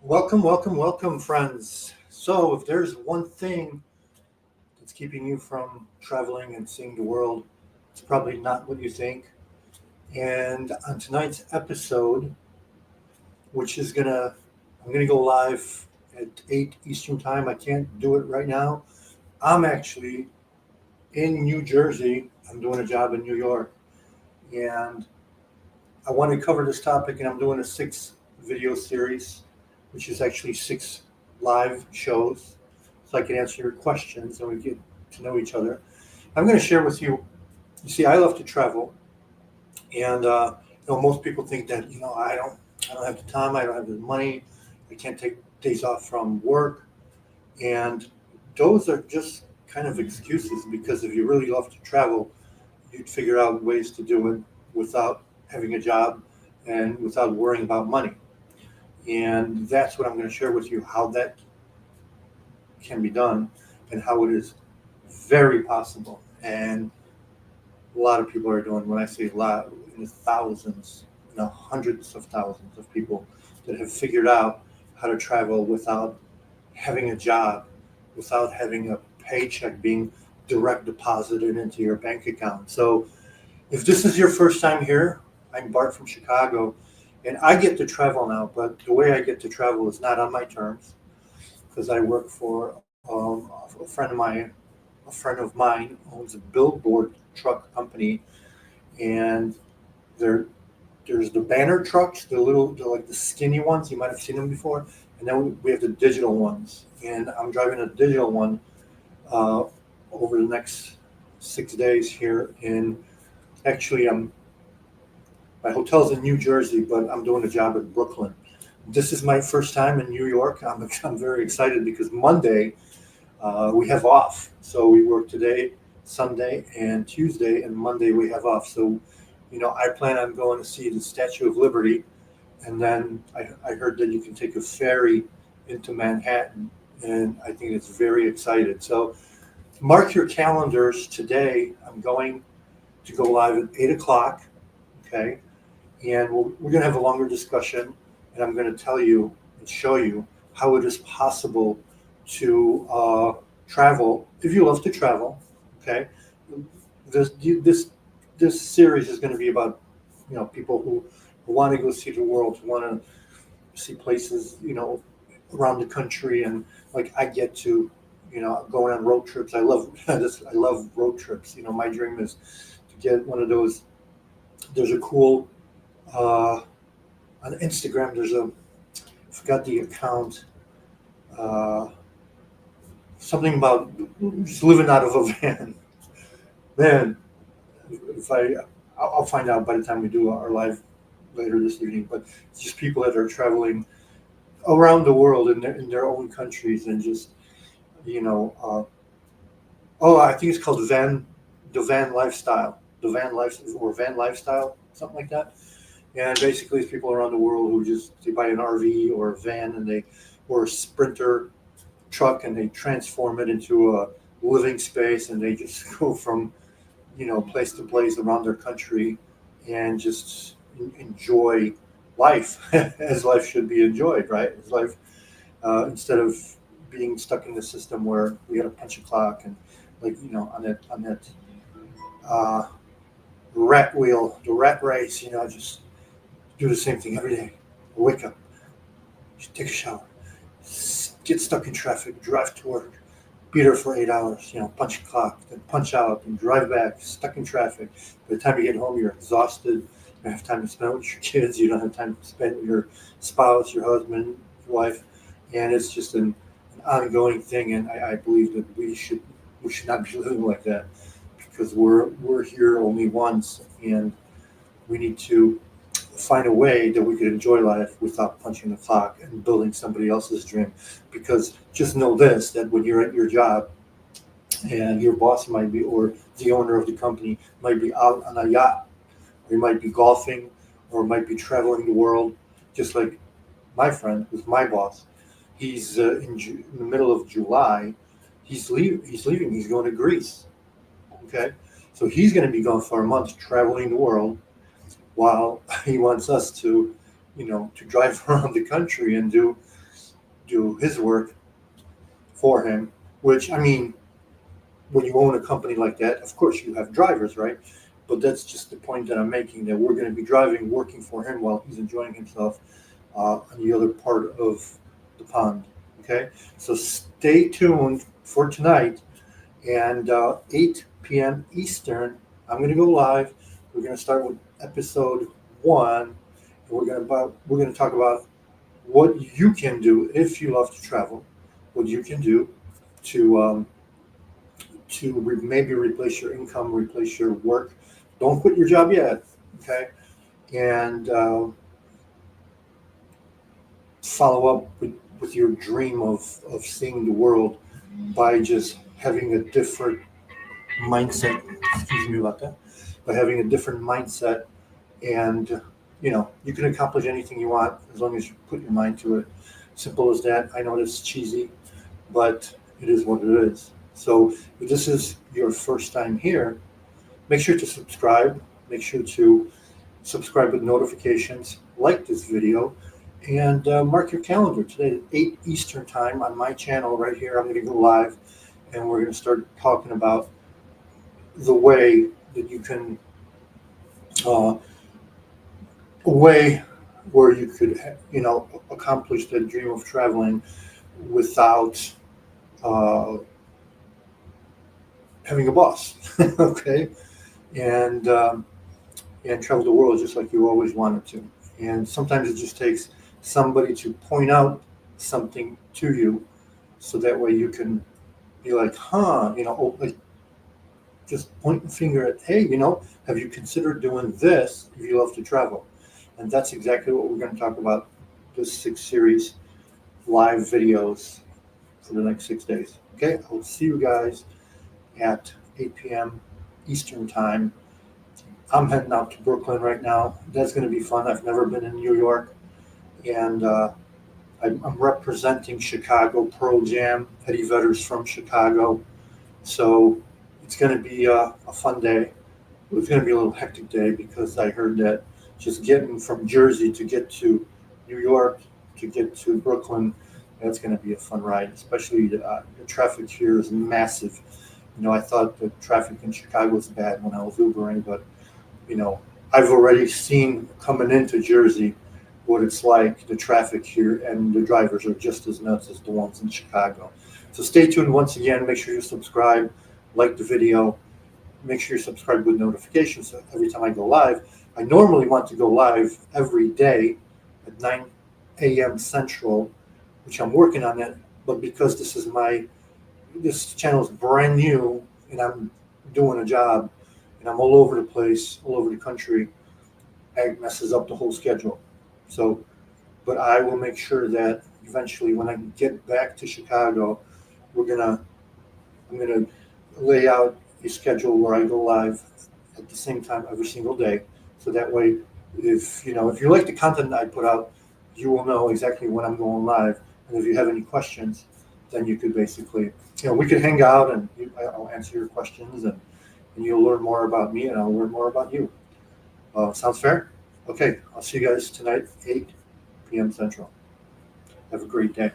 Welcome, friends. So, if there's one thing that's keeping you from traveling and seeing the world, it's probably not what you think. And on tonight's episode, which is I'm gonna go live at 8 Eastern time. I can't do it right now. I'm actually in New Jersey. I'm doing a job in New York, and I want to cover this topic. And I'm doing a 6 video series, which is actually 6 live shows so I can answer your questions and we get to know each other. I'm going to share with you. You see, I love to travel, and most people think that I don't have the time, I don't have the money, I can't take days off from work, and those are just kind of excuses because if you really love to travel, you'd figure out ways to do it without having a job and without worrying about money. And that's what I'm going to share with you how that can be done and how it is very possible. And a lot of people are doing, when I say a lot, in the thousands, hundreds of thousands of people that have figured out how to travel without having a job, without having a paycheck being direct deposited into your bank account. So if this is your first time here, I'm Bart from Chicago, and I get to travel now, but the way I get to travel is not on my terms because I work for a friend of mine. A friend of mine owns a billboard truck company, and there there's the banner trucks, the like the skinny ones. You might have seen them before, and then we have the digital ones. And I'm driving a digital one uh, over the next 6 days here in. Actually, my hotel's in New Jersey, but I'm doing a job in Brooklyn. This is my first time in New York. I'm very excited because Monday we have off. So we work today, Sunday, and Tuesday, and Monday we have off. So, I plan on going to see the Statue of Liberty, and then I heard that you can take a ferry into Manhattan, and I think it's very excited. So mark your calendars today. I'm going to go live at 8 o'clock. Okay, and we're going to have a longer discussion, and I'm going to tell you and show you how it is possible to travel if you love to travel. Okay, this this series is going to be about people who want to go see the world, who want to see places around the country, and like I get to going on road trips. I love this. I love road trips. My dream is to get one of those. There's a cool uh, on Instagram. I forgot the account. Uh, Something about just living out of a van. Man, if I'll find out by the time we do our live later this evening. But it's just people that are traveling around the world in their own countries and just you know. I think it's called the van lifestyle, van lifestyle, something like that. And basically, it's people around the world who just they buy an RV or a van or a Sprinter truck and they transform it into a living space and they just go from place to place around their country and just enjoy life as life should be enjoyed, right? As life instead of being stuck in the system where we got to punch a clock and like on that uh, rat wheel, the rat race, just do the same thing every day. Wake up, just take a shower, get stuck in traffic, drive to work, be there for 8 hours, punch a clock, then punch out and drive back, stuck in traffic. By the time you get home, you're exhausted. You don't have time to spend with your kids. You don't have time to spend with your spouse, your husband, your wife. And it's just an ongoing thing. And I believe that we should not be living like that because we're here only once, and we need to find a way that we could enjoy life without punching the clock and building somebody else's dream. Because just know this, that when you're at your job and your boss might be, or the owner of the company might be out on a yacht, or he might be golfing, or might be traveling the world, just like my friend, who's my boss. He's in the middle of July. He's leaving. He's going to Greece. Okay, so he's going to be gone for a month, traveling the world, while he wants us to drive around the country and do. do his work for him, which, I mean, when you own a company like that, of course you have drivers, right? But that's just the point that I'm making, that we're going to be driving, working for him while he's enjoying himself on the other part of the pond. Okay, so stay tuned for tonight, and 8 p.m. Eastern. I'm going to go live. We're going to start with episode 1, and we're going to talk about what you can do if you love to travel, what you can do to maybe replace your income, replace your work. Don't quit your job yet, okay? And follow up with your dream of seeing the world by just having a different mindset. Excuse me about that. By having a different mindset, and you can accomplish anything you want as long as you put your mind to it. Simple as that. I know it's cheesy, but it is what it is. So if this is your first time here, make sure to subscribe. Make sure to subscribe with notifications, like this video, and mark your calendar. Today at 8 Eastern time on my channel right here, I'm going to go live, and we're going to start talking about the way that you can, a way where you could, accomplish the dream of traveling without having a boss, okay, and travel the world just like you always wanted to. And sometimes it just takes somebody to point out something to you, so that way you can be like, like just point the finger at, hey, have you considered doing this if you love to travel? And that's exactly what we're going to talk about this 6 series live videos for the next 6 days. Okay, I'll see you guys at 8 p.m. Eastern time. I'm heading out to Brooklyn right now. That's going to be fun. I've never been in New York, and I'm representing Chicago Pearl Jam. Eddie Vedder's from Chicago, so it's going to be a fun day. It's going to be a little hectic day because I heard that just getting from Jersey to get to New York to get to Brooklyn, that's going to be a fun ride. Especially the traffic here is massive. I thought the traffic in Chicago was bad when I was Ubering, but I've already seen coming into Jersey what it's like, the traffic here, and the drivers are just as nuts as the ones in Chicago. So stay tuned once again. Make sure you subscribe, like the video, make sure you subscribe with notifications so every time I go live. I normally want to go live every day at 9 a.m. Central, which I'm working on that, but because this channel is brand new and I'm doing a job and I'm all over the place, all over the country, it messes up the whole schedule. So, but I will make sure that eventually when I get back to Chicago, I'm gonna lay out a schedule where I go live at the same time every single day. So that way, if you like the content that I put out, you will know exactly when I'm going live. And if you have any questions, then you could basically, we could hang out and I'll answer your questions, and you'll learn more about me and I'll learn more about you. Sounds fair? Okay, I'll see you guys tonight, 8 p.m. Central. Have a great day.